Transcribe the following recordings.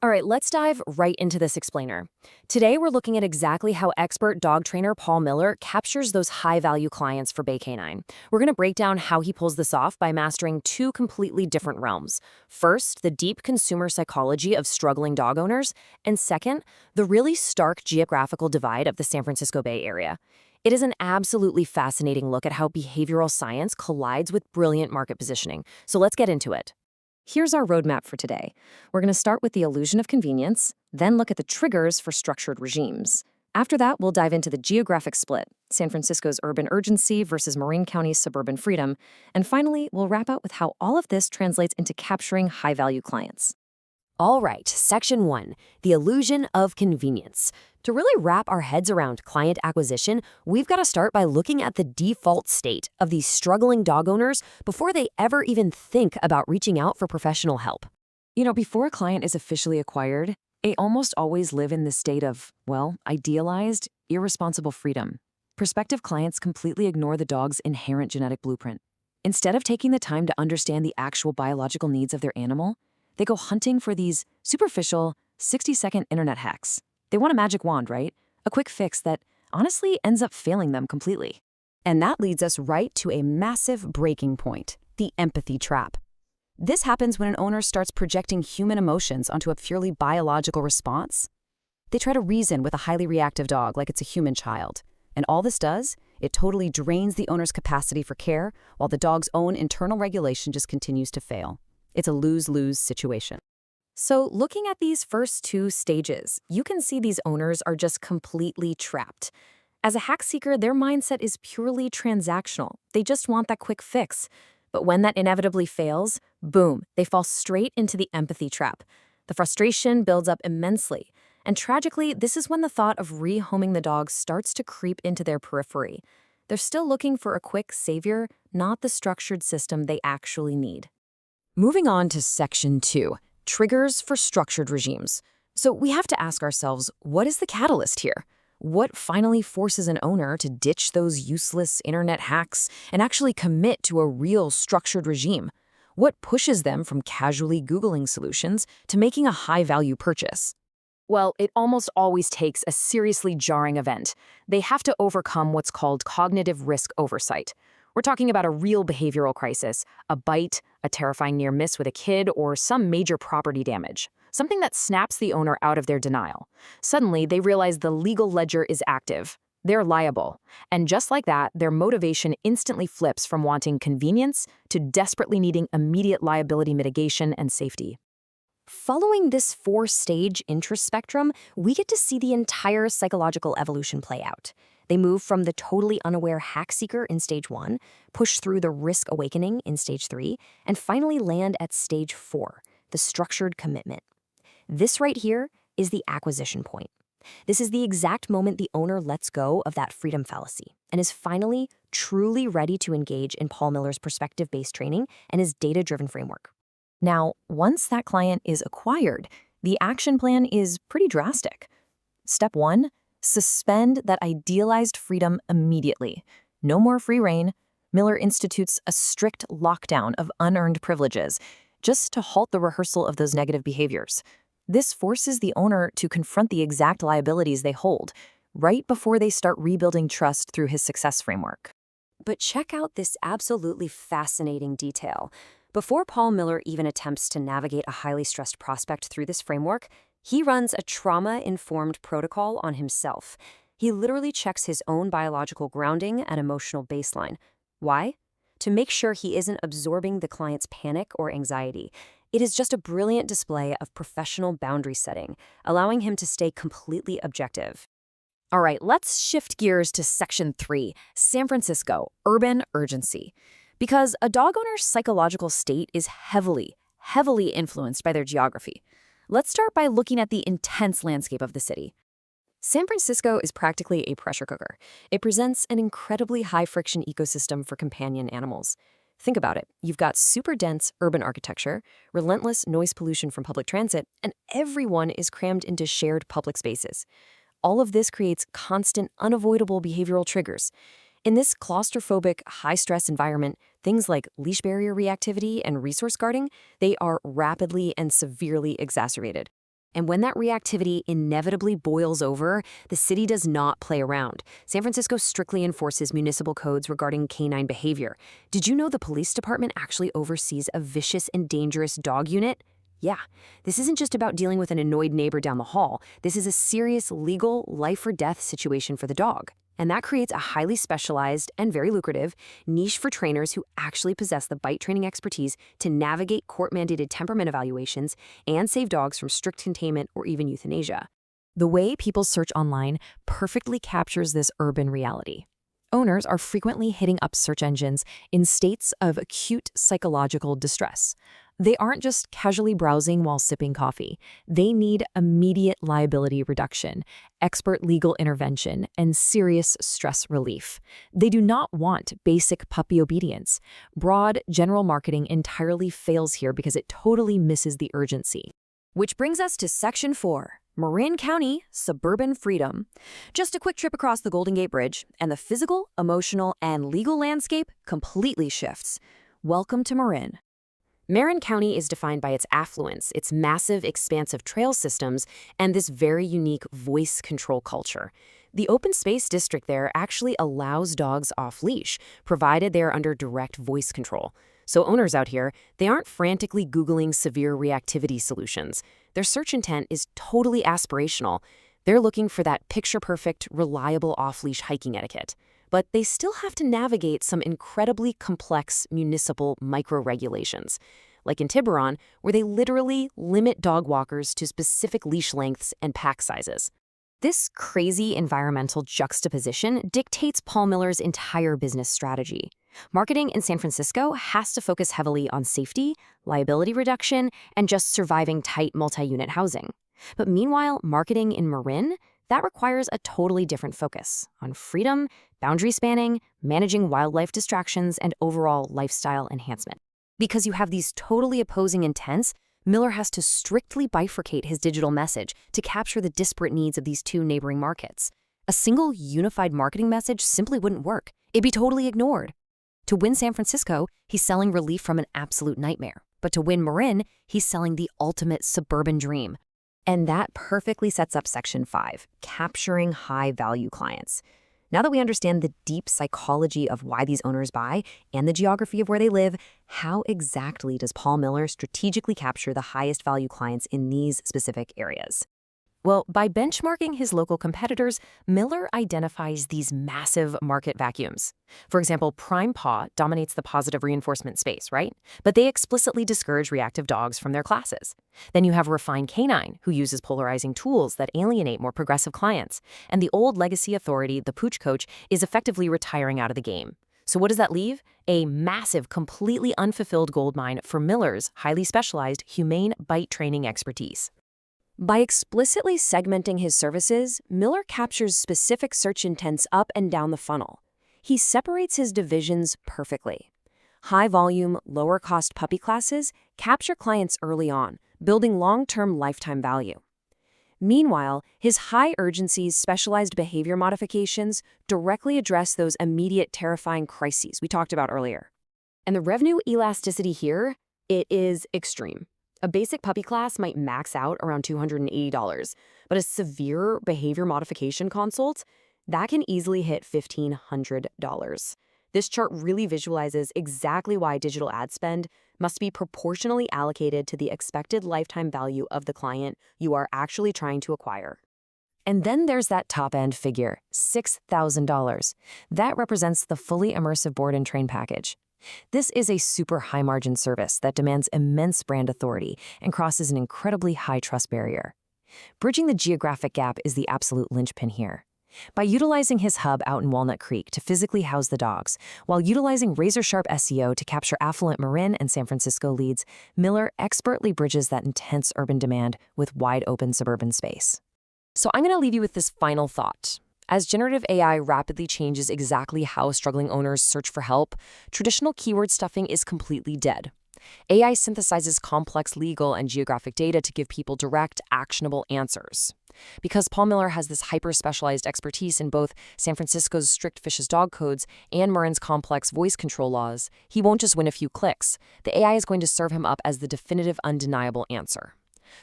All right, let's dive right into this explainer. Today, we're looking at exactly how expert dog trainer Paul Miller captures those high-value clients for BayK9. We're going to break down how he pulls this off by mastering two completely different realms. First, the deep consumer psychology of struggling dog owners, and second, the really stark geographical divide of the San Francisco Bay Area. It is an absolutely fascinating look at how behavioral science collides with brilliant market positioning. So let's get into it. Here's our roadmap for today. We're going to start with the illusion of convenience, then look at the triggers for structured regimes. After that, we'll dive into the geographic split, San Francisco's urban urgency versus Marin County's suburban freedom, and finally, we'll wrap up with how all of this translates into capturing high-value clients. All right, Section 1, the illusion of convenience. To really wrap our heads around client acquisition, we've got to start by looking at the default state of these struggling dog owners before they ever even think about reaching out for professional help. Before a client is officially acquired, they almost always live in this state of, well, idealized, irresponsible freedom. Prospective clients completely ignore the dog's inherent genetic blueprint. Instead of taking the time to understand the actual biological needs of their animal, they go hunting for these superficial, 60-second internet hacks. They want a magic wand, right? A quick fix that honestly ends up failing them completely. And that leads us right to a massive breaking point, the empathy trap. This happens when an owner starts projecting human emotions onto a purely biological response. They try to reason with a highly reactive dog like it's a human child. And all this does, it totally drains the owner's capacity for care while the dog's own internal regulation just continues to fail. It's a lose-lose situation. So looking at these first two stages, you can see these owners are just completely trapped. As a hack seeker, their mindset is purely transactional. They just want that quick fix. But when that inevitably fails, boom, they fall straight into the empathy trap. The frustration builds up immensely. And tragically, this is when the thought of rehoming the dog starts to creep into their periphery. They're still looking for a quick savior, not the structured system they actually need. Moving on to Section 2, triggers for structured regimes. So we have to ask ourselves, what is the catalyst here? What finally forces an owner to ditch those useless internet hacks and actually commit to a real structured regime? What pushes them from casually Googling solutions to making a high-value purchase? Well, it almost always takes a seriously jarring event. They have to overcome what's called cognitive risk oversight. We're talking about a real behavioral crisis, a bite, a terrifying near miss with a kid, or some major property damage. Something that snaps the owner out of their denial. Suddenly, they realize the legal ledger is active. They're liable. And just like that, their motivation instantly flips from wanting convenience to desperately needing immediate liability mitigation and safety. Following this four-stage interest spectrum, we get to see the entire psychological evolution play out. They move from the totally unaware hack seeker in stage 1, push through the risk awakening in stage 3, and finally land at stage 4, the structured commitment. This right here is the acquisition point. This is the exact moment the owner lets go of that freedom fallacy and is finally truly ready to engage in Paul Miller's perspective-based training and his data-driven framework. Now, once that client is acquired, the action plan is pretty drastic. Step 1, suspend that idealized freedom immediately. No more free rein. Miller institutes a strict lockdown of unearned privileges, just to halt the rehearsal of those negative behaviors. This forces the owner to confront the exact liabilities they hold, right before they start rebuilding trust through his success framework. But check out this absolutely fascinating detail. Before Paul Miller even attempts to navigate a highly stressed prospect through this framework, he runs a trauma-informed protocol on himself. He literally checks his own biological grounding and emotional baseline. Why? To make sure he isn't absorbing the client's panic or anxiety. It is just a brilliant display of professional boundary setting, allowing him to stay completely objective. All right, let's shift gears to Section 3, San Francisco, urban urgency. Because a dog owner's psychological state is heavily influenced by their geography. Let's start by looking at the intense landscape of the city. San Francisco is practically a pressure cooker. It presents an incredibly high-friction ecosystem for companion animals. Think about it. You've got super dense urban architecture, relentless noise pollution from public transit, and everyone is crammed into shared public spaces. All of this creates constant, unavoidable behavioral triggers. In this claustrophobic, high-stress environment, things like leash barrier reactivity and resource guarding, they are rapidly and severely exacerbated. And when that reactivity inevitably boils over, the city does not play around. San Francisco strictly enforces municipal codes regarding canine behavior. Did you know the police department actually oversees a vicious and dangerous dog unit? Yeah, this isn't just about dealing with an annoyed neighbor down the hall. This is a serious legal life-or-death situation for the dog. And that creates a highly specialized and very lucrative niche for trainers who actually possess the bite training expertise to navigate court-mandated temperament evaluations and save dogs from strict containment or even euthanasia. The way people search online perfectly captures this urban reality. Owners are frequently hitting up search engines in states of acute psychological distress. They aren't just casually browsing while sipping coffee. They need immediate liability reduction, expert legal intervention, and serious stress relief. They do not want basic puppy obedience. Broad, general marketing entirely fails here because it totally misses the urgency. Which brings us to Section 4. Marin County, Suburban Freedom. Just a quick trip across the Golden Gate Bridge, and the physical, emotional, and legal landscape completely shifts. Welcome to Marin. Marin County is defined by its affluence, its massive, expansive trail systems, and this very unique voice control culture. The open space district there actually allows dogs off-leash, provided they are under direct voice control. So owners out here, they aren't frantically Googling severe reactivity solutions. Their search intent is totally aspirational. They're looking for that picture-perfect, reliable off-leash hiking etiquette. But they still have to navigate some incredibly complex municipal micro-regulations, like in Tiburon, where they literally limit dog walkers to specific leash lengths and pack sizes. This crazy environmental juxtaposition dictates Paul Miller's entire business strategy. Marketing in San Francisco has to focus heavily on safety, liability reduction, and just surviving tight multi-unit housing. But meanwhile, marketing in Marin, that requires a totally different focus on freedom, boundary spanning, managing wildlife distractions, and overall lifestyle enhancement. Because you have these totally opposing intents, Miller has to strictly bifurcate his digital message to capture the disparate needs of these two neighboring markets. A single unified marketing message simply wouldn't work. It'd be totally ignored. To win San Francisco, he's selling relief from an absolute nightmare. But to win Marin, he's selling the ultimate suburban dream. And that perfectly sets up Section 5, capturing high-value clients. Now that we understand the deep psychology of why these owners buy and the geography of where they live, how exactly does Paul Miller strategically capture the highest value clients in these specific areas? Well, by benchmarking his local competitors, Miller identifies these massive market vacuums. For example, Prime Paw dominates the positive reinforcement space, right? But they explicitly discourage reactive dogs from their classes. Then you have Refine Canine, who uses polarizing tools that alienate more progressive clients. And the old legacy authority, the Pooch Coach, is effectively retiring out of the game. So what does that leave? A massive, completely unfulfilled goldmine for Miller's highly specialized humane bite training expertise. By explicitly segmenting his services, Miller captures specific search intents up and down the funnel. He separates his divisions perfectly. High-volume, lower-cost puppy classes capture clients early on, building long-term lifetime value. Meanwhile, his high-urgency, specialized behavior modifications directly address those immediate, terrifying crises we talked about earlier. And the revenue elasticity here, it is extreme. A basic puppy class might max out around $280, but a severe behavior modification consult, that can easily hit $1,500. This chart really visualizes exactly why digital ad spend must be proportionally allocated to the expected lifetime value of the client you are actually trying to acquire. And then there's that top-end figure, $6,000. That represents the fully immersive board and train package. This is a super high-margin service that demands immense brand authority and crosses an incredibly high trust barrier. Bridging the geographic gap is the absolute linchpin here. By utilizing his hub out in Walnut Creek to physically house the dogs, while utilizing razor-sharp SEO to capture affluent Marin and San Francisco leads, Miller expertly bridges that intense urban demand with wide-open suburban space. So I'm going to leave you with this final thought. As generative AI rapidly changes exactly how struggling owners search for help, traditional keyword stuffing is completely dead. AI synthesizes complex legal and geographic data to give people direct, actionable answers. Because Paul Miller has this hyper-specialized expertise in both San Francisco's strict vicious dog codes and Marin's complex voice control laws, he won't just win a few clicks. The AI is going to serve him up as the definitive, undeniable answer.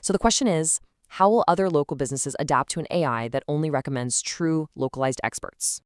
So the question is, How will other local businesses adapt to an AI that only recommends true, localized experts?